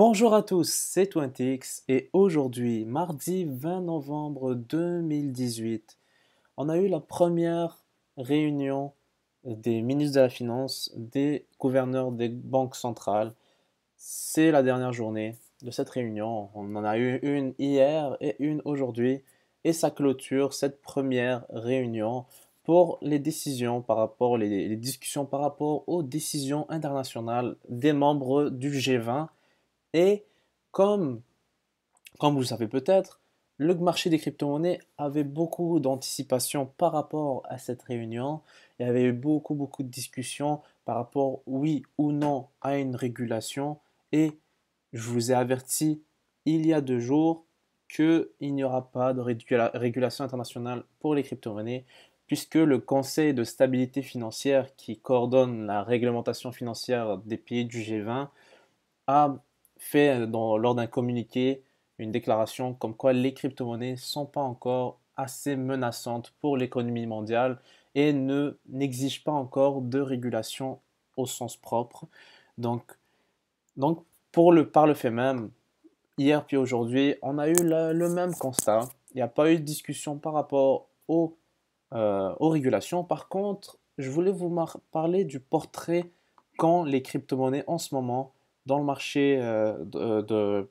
Bonjour à tous, c'est Twintix et aujourd'hui, mardi 20 novembre 2018, on a eu la première réunion des ministres de la Finance, des gouverneurs des banques centrales. C'est la dernière journée de cette réunion. On en a eu une hier et une aujourd'hui et ça clôture cette première réunion pour les décisions par rapport, les discussions par rapport aux décisions internationales des membres du G20 et comme, comme vous le savez peut-être, le marché des crypto-monnaies avait beaucoup d'anticipation par rapport à cette réunion. Il y avait eu beaucoup de discussions par rapport, oui ou non, à une régulation. Et je vous ai averti il y a 2 jours qu'il n'y aura pas de régulation internationale pour les crypto-monnaies, puisque le Conseil de stabilité financière qui coordonne la réglementation financière des pays du G20 a fait lors d'un communiqué une déclaration comme quoi les crypto-monnaies ne sont pas encore assez menaçantes pour l'économie mondiale et n'exigent pas encore de régulation au sens propre. Donc, donc par le fait même, hier puis aujourd'hui, on a eu le même constat. Il n'y a pas eu de discussion par rapport aux régulations. Par contre, je voulais vous parler du portrait qu'ont les crypto-monnaies en ce moment dans le marché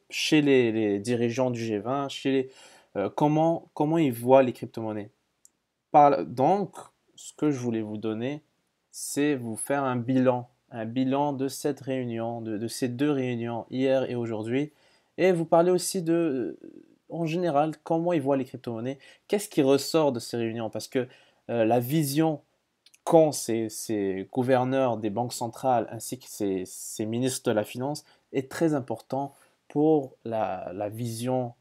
chez les dirigeants du G20, comment ils voient les crypto-monnaies. Donc, ce que je voulais vous donner, c'est vous faire un bilan de cette réunion, de ces 2 réunions, hier et aujourd'hui, et vous parler aussi en général, comment ils voient les crypto-monnaies, qu'est-ce qui ressort de ces réunions, parce que la vision qu'ont ces gouverneurs des banques centrales ainsi que ces ministres de la finance est très important pour la vision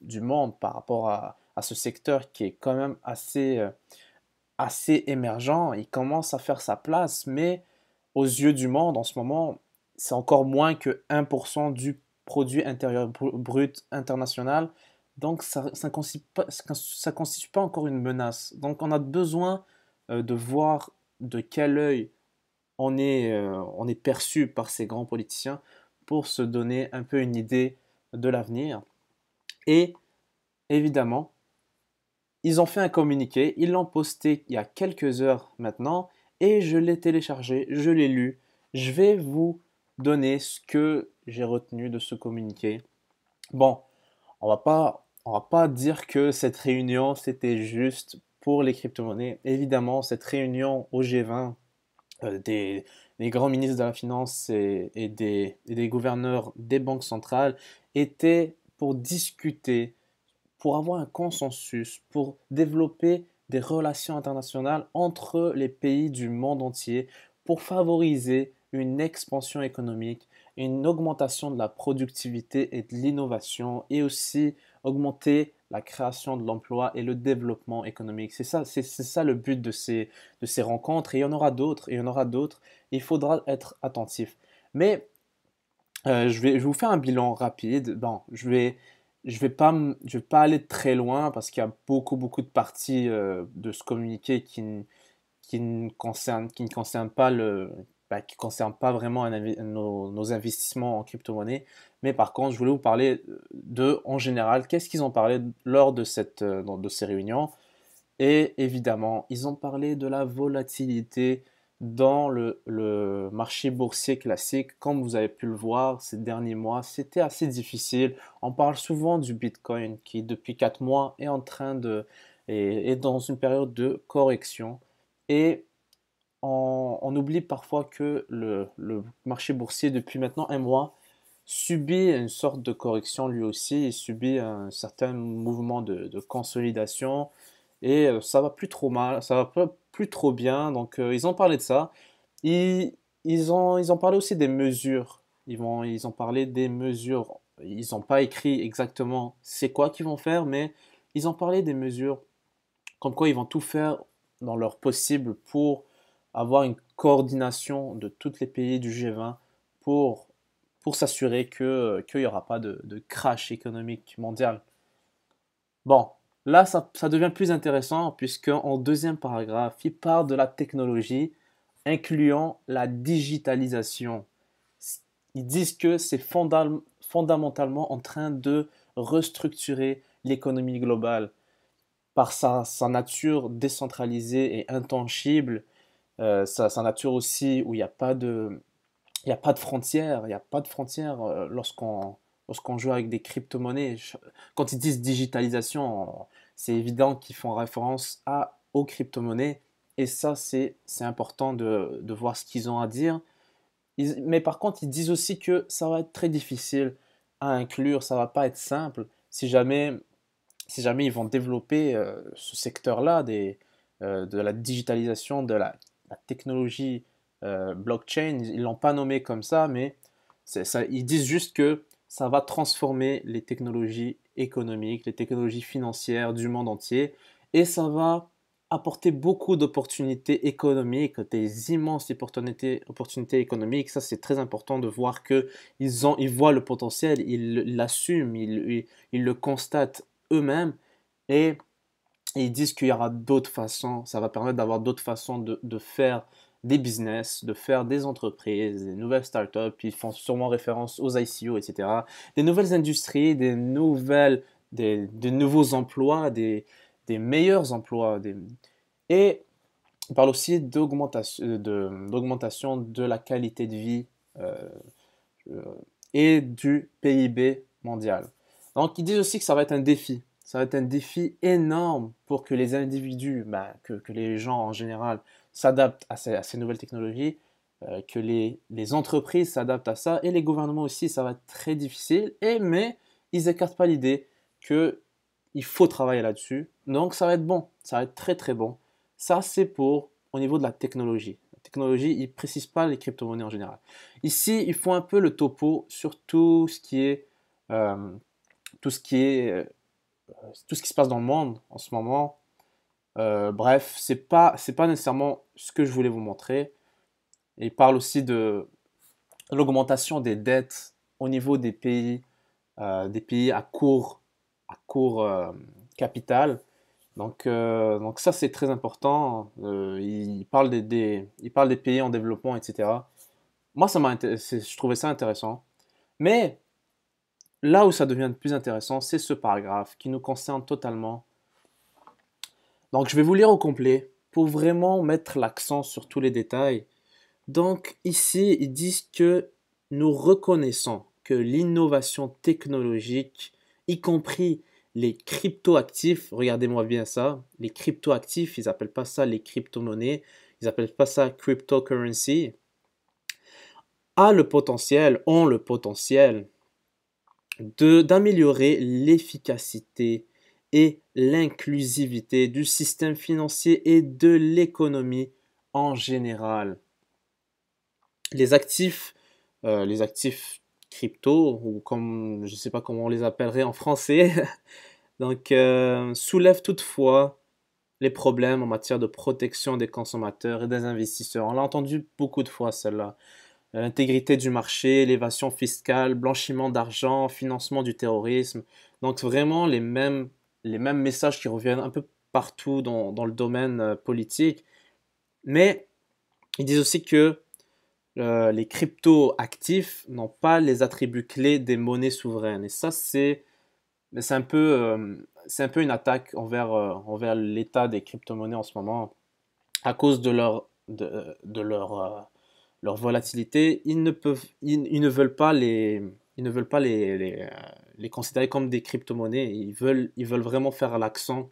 du monde par rapport à ce secteur qui est quand même assez émergent. Il commence à faire sa place, mais aux yeux du monde en ce moment, c'est encore moins que 1% du produit intérieur brut international. Donc ça constitue pas encore une menace. Donc on a besoin de voir de quel œil on est perçu par ces grands politiciens pour se donner un peu une idée de l'avenir. Et évidemment, ils ont fait un communiqué, ils l'ont posté il y a quelques heures maintenant, et je l'ai téléchargé, je l'ai lu. Je vais vous donner ce que j'ai retenu de ce communiqué. Bon, on va pas dire que cette réunion, c'était juste pour les crypto-monnaies. Évidemment, cette réunion au G20 des grands ministres de la finance et des gouverneurs des banques centrales était pour discuter, pour avoir un consensus, pour développer des relations internationales entre les pays du monde entier, pour favoriser une expansion économique, une augmentation de la productivité et de l'innovation, et aussi augmenter la création de l'emploi et le développement économique. C'est ça le but de ces rencontres, et il y en aura d'autres, et il y en aura d'autres. Il faudra être attentif. Mais je vais vous faire un bilan rapide. Bon, je vais pas aller très loin parce qu'il y a beaucoup de parties de ce communiqué qui ne concernent pas qui concernent pas vraiment nos investissements en crypto-monnaie. Mais par contre, je voulais vous parler en général, qu'est-ce qu'ils ont parlé lors de ces réunions. Et évidemment, ils ont parlé de la volatilité dans le marché boursier classique. Comme vous avez pu le voir ces derniers mois, c'était assez difficile. On parle souvent du Bitcoin qui, depuis 4 mois, est en train est dans une période de correction. Et on oublie parfois que le marché boursier, depuis maintenant un mois, subit une sorte de correction lui aussi. Il subit un certain mouvement de consolidation et ça va plus trop mal, ça va pas plus trop bien. Donc ils ont parlé de ça. Ils ont parlé aussi des mesures. Ils ont parlé des mesures. Ils n'ont pas écrit exactement c'est quoi qu'ils vont faire, mais ils ont parlé des mesures comme quoi ils vont tout faire dans leur possible pour avoir une coordination de tous les pays du G20 pour, pour s'assurer qu'il n'y aura pas de crash économique mondial. Bon, là, ça devient plus intéressant puisque en deuxième paragraphe, il parle de la technologie incluant la digitalisation. ils disent que c'est fondamentalement en train de restructurer l'économie globale par sa nature décentralisée et intangible, sa nature aussi où il y a pas de frontières, il y a pas de frontières lorsqu'on joue avec des crypto-monnaies. Quand ils disent digitalisation, c'est évident qu'ils font référence aux crypto-monnaies. Et ça, c'est important de voir ce qu'ils ont à dire. Mais par contre, ils disent aussi que ça va être très difficile à inclure, ça va pas être simple si jamais ils vont développer ce secteur-là de la digitalisation, de la technologie blockchain. Ils l'ont pas nommé comme ça, mais ça, ils disent juste que ça va transformer les technologies économiques, les technologies financières du monde entier, et ça va apporter beaucoup d'opportunités économiques, des immenses opportunités économiques. Ça, c'est très important de voir que ils voient le potentiel, ils l'assument, ils le constatent eux-mêmes et, et ils disent qu'il y aura d'autres façons, ça va permettre d'avoir d'autres façons de faire des business, de faire des entreprises, des nouvelles startups, ils font sûrement référence aux ICO, etc. Des nouvelles industries, des nouveaux emplois, des meilleurs emplois. Et on parle aussi d'augmentation de la qualité de vie euh, euh, et du PIB mondial. Donc, ils disent aussi que ça va être un défi. Ça va être un défi énorme pour que les individus, que les gens en général s'adaptent à ces nouvelles technologies, que les entreprises s'adaptent à ça et les gouvernements aussi. Ça va être très difficile. Mais ils n'écartent pas l'idée qu'il faut travailler là-dessus. Donc, ça va être bon. Ça va être très, très bon. Ça, c'est pour au niveau de la technologie. La technologie, ils ne précisent pas les crypto-monnaies en général. Ici, il faut un peu le topo sur euh, tout ce qui est, euh, tout ce qui se passe dans le monde en ce moment. Bref, c'est pas nécessairement ce que je voulais vous montrer. Et il parle aussi de l'augmentation des dettes au niveau des pays à court capital. Donc ça, c'est très important. Il parle des pays en développement, etc. Moi, ça m'a intéressé, je trouvais ça intéressant. Mais là où ça devient plus intéressant, c'est ce paragraphe qui nous concerne totalement. Donc, je vais vous lire au complet pour vraiment mettre l'accent sur tous les détails. Donc, ici, ils disent que nous reconnaissons que l'innovation technologique, y compris les cryptoactifs, regardez-moi bien ça, les cryptoactifs, ils n'appellent pas ça les crypto-monnaies, ils n'appellent pas ça cryptocurrency, ont le potentiel d'améliorer l'efficacité et l'inclusivité du système financier et de l'économie en général. Les les actifs crypto, ou comme je ne sais pas comment on les appellerait en français, soulèvent toutefois les problèmes en matière de protection des consommateurs et des investisseurs. On l'a entendu beaucoup de fois celle-là. L'intégrité du marché, l'évasion fiscale, blanchiment d'argent, financement du terrorisme. Donc vraiment les mêmes messages qui reviennent un peu partout dans le domaine politique. Mais ils disent aussi que les crypto-actifs n'ont pas les attributs clés des monnaies souveraines. Et ça, c'est un peu une attaque envers l'état des crypto-monnaies en ce moment à cause leur volatilité. Ils ne veulent pas les considérer comme des crypto-monnaies. Ils veulent vraiment faire l'accent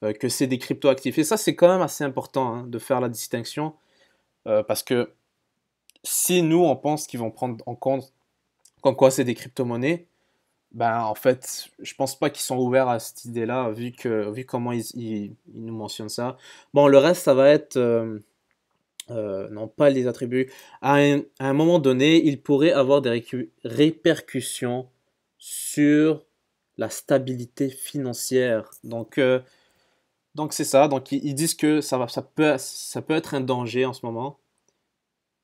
que c'est des crypto-actifs. Et ça, c'est quand même assez important hein, de faire la distinction parce que si nous, on pense qu'ils vont prendre en compte comme quoi c'est des crypto-monnaies, ben en fait, je pense pas qu'ils sont ouverts à cette idée-là, vu comment ils nous mentionnent ça. Bon, le reste, ça va être, non pas les attributs. À un moment donné, il pourrait avoir des répercussions sur la stabilité financière. Donc c'est ça. Donc ils disent que ça peut être un danger en ce moment.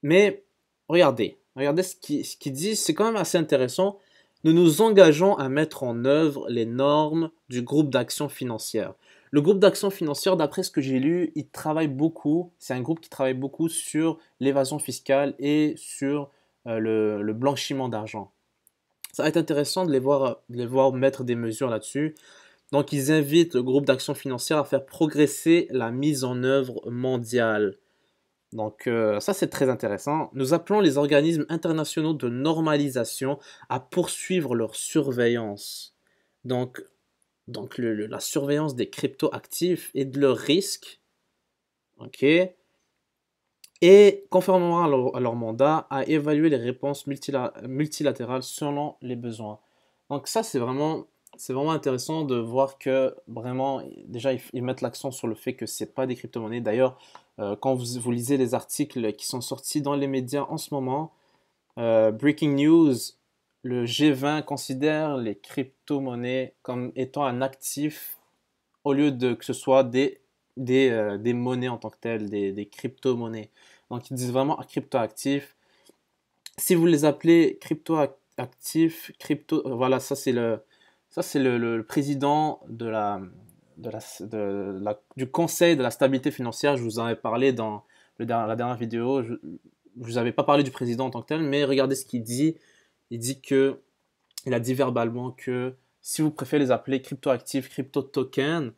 Mais regardez ce qu'ils disent, c'est quand même assez intéressant. Nous nous engageons à mettre en œuvre les normes du groupe d'action financière. Le groupe d'action financière, d'après ce que j'ai lu, il travaille beaucoup, c'est un groupe qui travaille beaucoup sur l'évasion fiscale et sur le blanchiment d'argent. Ça va être intéressant de les voir mettre des mesures là-dessus. Donc, ils invitent le groupe d'action financière à faire progresser la mise en œuvre mondiale. Donc, ça, c'est très intéressant. Nous appelons les organismes internationaux de normalisation à poursuivre leur surveillance. Donc, la surveillance des crypto-actifs et de leurs risques. OK? Et, conformément à leur mandat, à évaluer les réponses multilatérales selon les besoins. Donc, ça, c'est vraiment intéressant de voir que vraiment, déjà, ils mettent l'accent sur le fait que ce n'est pas des crypto-monnaies. D'ailleurs, quand vous lisez les articles qui sont sortis dans les médias en ce moment, Breaking News, le G20 considère les crypto-monnaies comme étant un actif au lieu de que ce soit des monnaies en tant que telles, des crypto-monnaies. Donc, ils disent vraiment crypto-actifs. Si vous les appelez crypto-actifs, voilà, ça c'est le président du Conseil de la stabilité financière. Je vous en ai parlé dans la dernière vidéo. Je ne vous avais pas parlé du président en tant que tel, mais regardez ce qu'il dit. Il dit que, il a dit verbalement que si vous préférez les appeler crypto-actifs, crypto-tokens,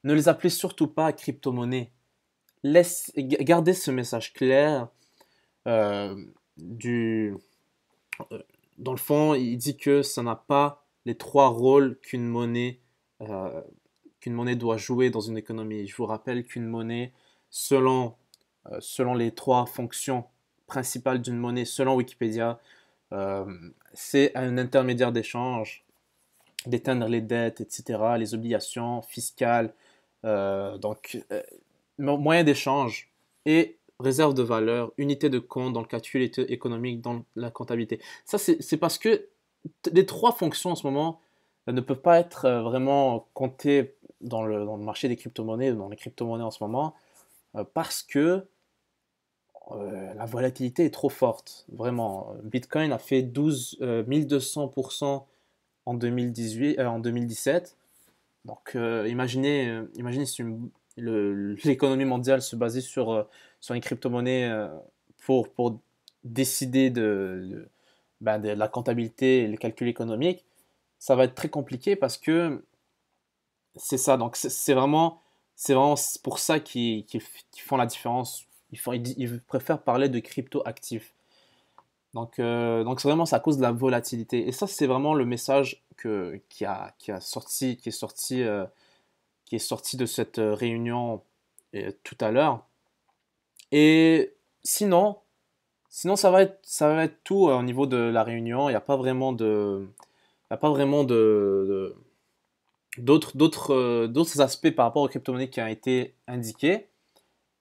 ne les appelez surtout pas crypto-monnaies. Gardez ce message clair. euh, du, euh, Dans le fond, il dit que ça n'a pas les trois rôles qu'une monnaie doit jouer dans une économie. Je vous rappelle qu'une monnaie, selon, selon les trois fonctions principales d'une monnaie, selon Wikipédia, euh, c'est un intermédiaire d'échange, d'éteindre les dettes, etc., les obligations fiscales, moyen d'échange et réserve de valeur, unité de compte dans le calcul économique, dans la comptabilité. Ça, c'est parce que les trois fonctions en ce moment ne peuvent pas être vraiment comptées dans le marché des crypto-monnaies, dans les crypto-monnaies en ce moment, parce que la volatilité est trop forte. Vraiment, Bitcoin a fait 1200% en 2018, en 2017. Donc, imaginez si l'économie mondiale se basait sur une crypto-monnaie pour décider de la comptabilité et le calcul économique. Ça va être très compliqué parce que c'est ça. Donc, c'est vraiment pour ça qu'ils font la différence. Ils préfèrent parler de crypto-actifs. Donc c'est vraiment ça à cause de la volatilité. Et ça, c'est vraiment le message qui est sorti de cette réunion tout à l'heure. Et sinon, ça va être tout au niveau de la réunion. Il n'y a pas vraiment il y a pas vraiment d'autres aspects par rapport aux crypto-monnaies qui ont été indiqués.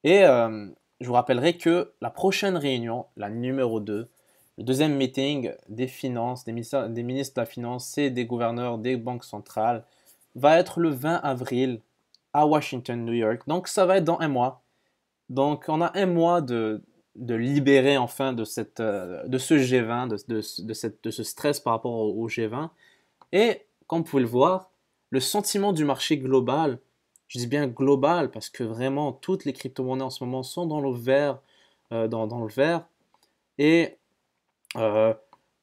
Et je vous rappellerai que la prochaine réunion, la numéro 2, le deuxième meeting des finances, des ministres de la finance et des gouverneurs des banques centrales, va être le 20 avril à Washington, New York. Donc ça va être dans un mois. Donc on a un mois de libérer enfin de ce G20, de ce stress par rapport au G20. Et comme vous pouvez le voir, le sentiment du marché global, je dis bien global parce que vraiment toutes les crypto-monnaies en ce moment sont dans le vert, dans le vert. Et euh,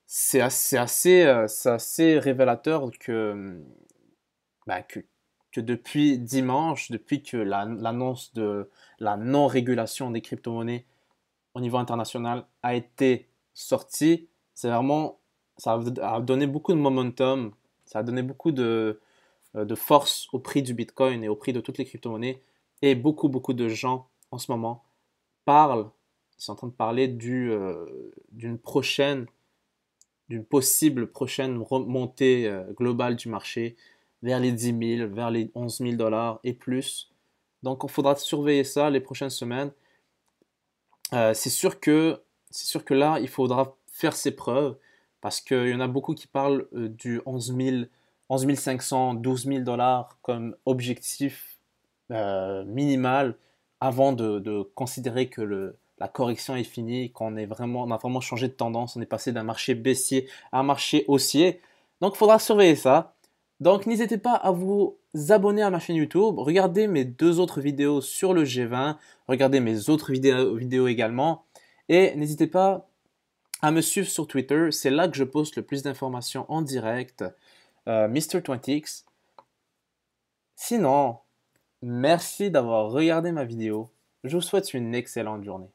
c'est assez révélateur que, que depuis dimanche, depuis que l'annonce de la non-régulation des crypto-monnaies au niveau international a été sortie, c'est vraiment, ça a donné beaucoup de momentum, ça a donné beaucoup de force au prix du Bitcoin et au prix de toutes les crypto-monnaies. Et beaucoup de gens en ce moment parlent, ils sont en train de parler d'une possible prochaine remontée globale du marché vers les 10 000, vers les 11 000 dollars et plus. Donc, il faudra surveiller ça les prochaines semaines. C'est sûr que là, il faudra faire ses preuves parce qu'il y en a beaucoup qui parlent du 11 500, 12 000 dollars comme objectif minimal avant de considérer que la correction est finie, on a vraiment changé de tendance, on est passé d'un marché baissier à un marché haussier. Donc, il faudra surveiller ça. Donc, n'hésitez pas à vous abonner à ma chaîne YouTube, regardez mes deux autres vidéos sur le G20, regardez mes autres vidéos également, et n'hésitez pas à me suivre sur Twitter. C'est là que je poste le plus d'informations en direct. Mr20x. Sinon, merci d'avoir regardé ma vidéo. Je vous souhaite une excellente journée.